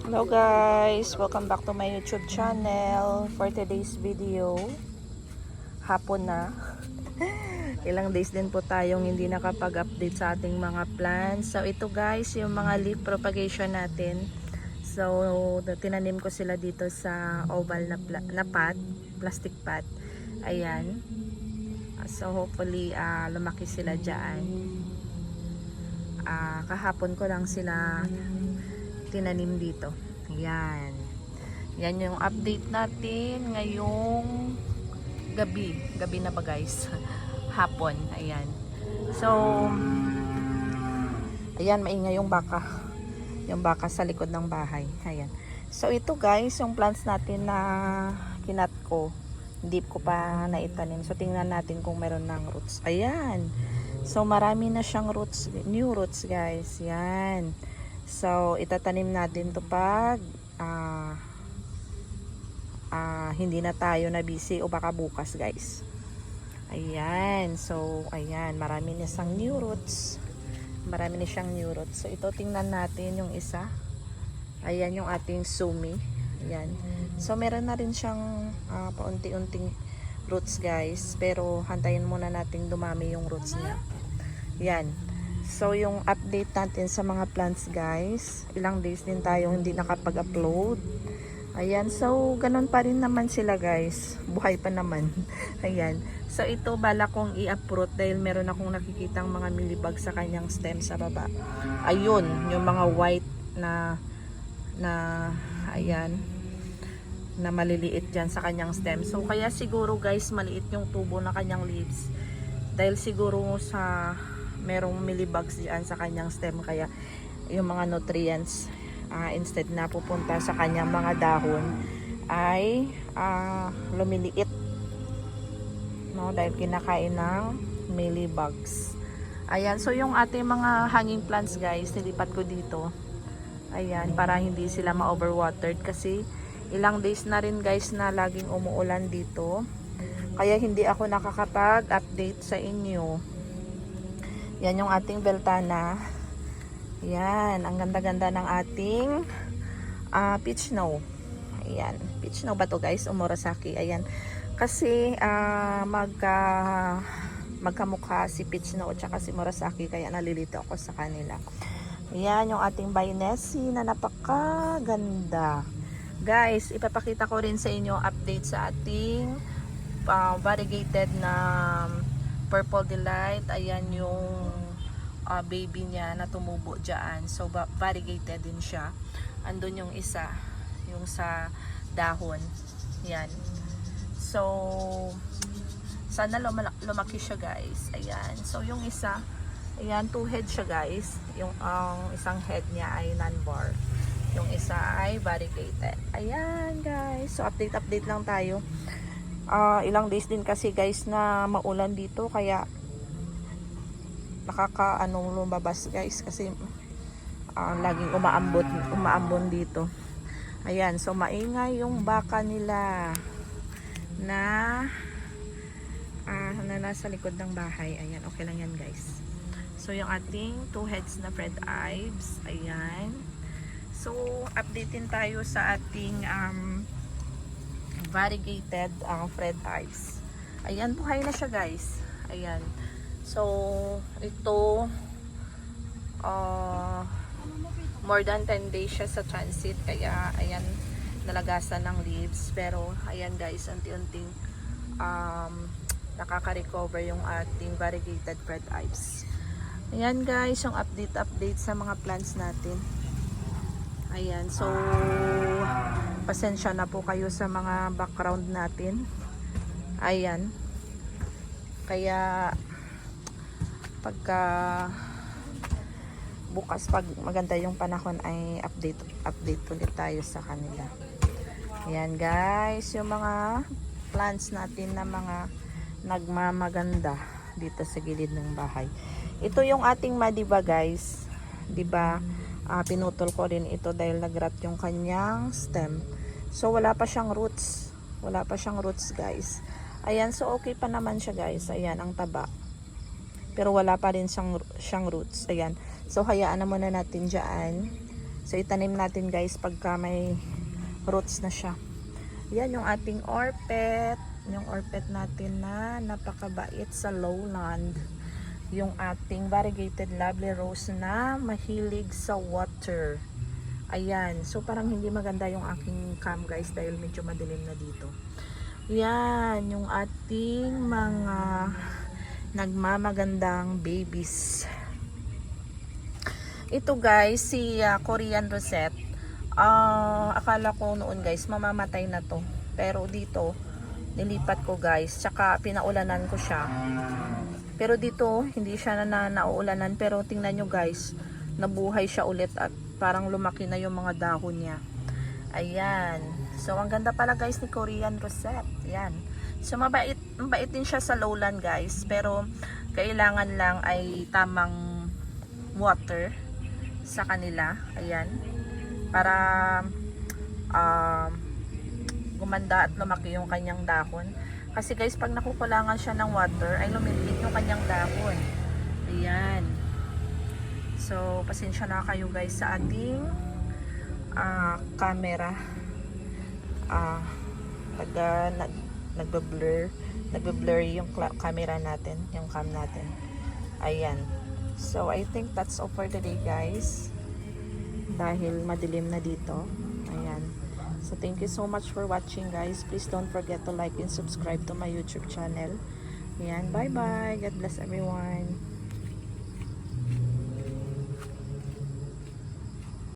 Hello guys, welcome back to my YouTube channel. For today's video, hapon na. Ilang days din po tayong hindi nakapag-update sa ating mga plants. So ito guys, yung mga leaf propagation natin. So tinanim ko sila dito sa oval na pot, plastic pot. Ayan. So hopefully lumaki sila dyan. Kahapon ko lang sila tinanim dito. Ayan. Yan yung update natin ngayong gabi. Gabi na ba guys? Hapon. Ayan. So, ayan, maingay yung baka. Yung baka sa likod ng bahay. Ayan. So, ito guys, yung plants natin na kinat ko. Hindi ko pa naitanim. So, tingnan natin kung meron ng roots. Ayan. So, marami na siyang roots. New roots guys. Yan. So, itatanim natin to pag hindi na tayo na busy o baka bukas guys. Ayan. So, ayan. Marami na siyang new roots. Marami na siyang new roots. So, ito tingnan natin yung isa. Ayan yung ating sumi. Ayan. So, meron na rin siyang paunti-unting roots guys. Pero, hantayin muna natin dumami yung roots niya. Ayan. So, yung update natin sa mga plants guys, ilang days din tayo hindi nakapag-upload. Ayan, so ganun pa rin naman sila guys. Buhay pa naman. Ayan. So, ito bala kong i-uproot dahil meron akong nakikitang mga millibug sa kanyang stem sa baba. Ayun, yung mga white na ayan, na maliliit dyan sa kanyang stem. So, kaya siguro guys, maliit yung tubo na kanyang leaves. Dahil siguro sa merong millibugs diyan sa kanyang stem, kaya yung mga nutrients instead na pupunta sa kanyang mga dahon ay lumiliit, no, dahil kinakain ng millibugs. Ayan, so yung ating mga hanging plants guys, nilipat ko dito. Ayan, para hindi sila ma-overwatered kasi ilang days na rin guys na laging umuulan dito, kaya hindi ako nakakapag-update sa inyo. Yan yung ating beltana. Yan, ang ganda-ganda ng ating peach snow. Ayan, peach snow ba to guys? O Murasaki. Ayan. Kasi magkamukha si peach snow at saka si Murasaki, kaya nalilito ako sa kanila. Ayan yung ating Baiennice na napakaganda. Guys, ipapakita ko rin sa inyo update sa ating variegated na Purple Delight. Ayan yung baby niya na tumubo dyan. So, variegated din siya. Andun yung isa, yung sa dahon. Yan. So, sana lumaki siya guys. Ayan. So, yung isa, ayan, 2 head siya guys. Yung isang head niya ay non-bar. Yung isa ay variegated. Ayan guys. So, update lang tayo. Ilang days din kasi guys na maulan dito, kaya lumabas guys kasi laging umaambon dito. Ayan, so maingay yung baka nila na nasa likod ng bahay. Ayan, okay lang yan guys. So yung ating 2 heads na Fred Ives. Ayan. So update din tayo sa ating variegated Fred Ives. Ayan, buhay na siya guys. Ayan. So, ito more than 10 days siya sa transit, kaya ayan, nalagasan ng leaves. Pero ayan guys, unti-unting nakaka-recover yung ating variegated Fred Ives. Ayan guys, yung update sa mga plants natin. Ayan, so pasensya na po kayo sa mga background natin. Ayan. Kaya pagka bukas, pag maganda yung panahon, ay update ulit tayo sa kanila. Ayan guys, yung mga plants natin na mga nagmamaganda dito sa gilid ng bahay. Ito yung ating madiba guys. Diba? Pinutol ko rin ito dahil nagrat yung kanyang stem. So wala pa siyang roots. Wala pa siyang roots guys. Ayan, so okay pa naman siya guys. Ayan, ang taba. Pero wala pa rin siyang roots. Ayan. So hayaan na muna natin dyan. So itanim natin guys pagka may roots na siya. Yan yung ating orpet. Yung orpet natin na napakabait sa lowland. Yung ating variegated lovely rose na mahilig sa water. Ayan. So parang hindi maganda yung aking cam guys dahil medyo madilim na dito. Yan yung ating mga nagmamagandang babies. Ito guys, si Korean Rosette. Akala ko noon guys mamamatay na to. Pero dito nilipat ko guys. Tsaka pinaulanan ko siya. Pero dito hindi siya nauulanan. Pero tingnan nyo guys, nabuhay siya ulit at parang lumaki na yung mga dahon niya. Ayan. So ang ganda pala guys ni Korean Rosette. Ayan. So mabait din siya sa lowland guys. Pero kailangan lang ay tamang water sa kanila. Ayan. Para gumanda at lumaki yung kanyang dahon. Kasi guys pag nakukulangan siya ng water ay lumiliit yung kanyang dahon. Ayan. So pasensya na kayo guys sa ating camera. Nagbe-blur yung camera natin, yung cam natin. Ayan. So I think that's all for today guys. Dahil madilim na dito. Ayan. So thank you so much for watching guys. Please don't forget to like and subscribe to my YouTube channel. Ayan. Bye bye. God bless everyone.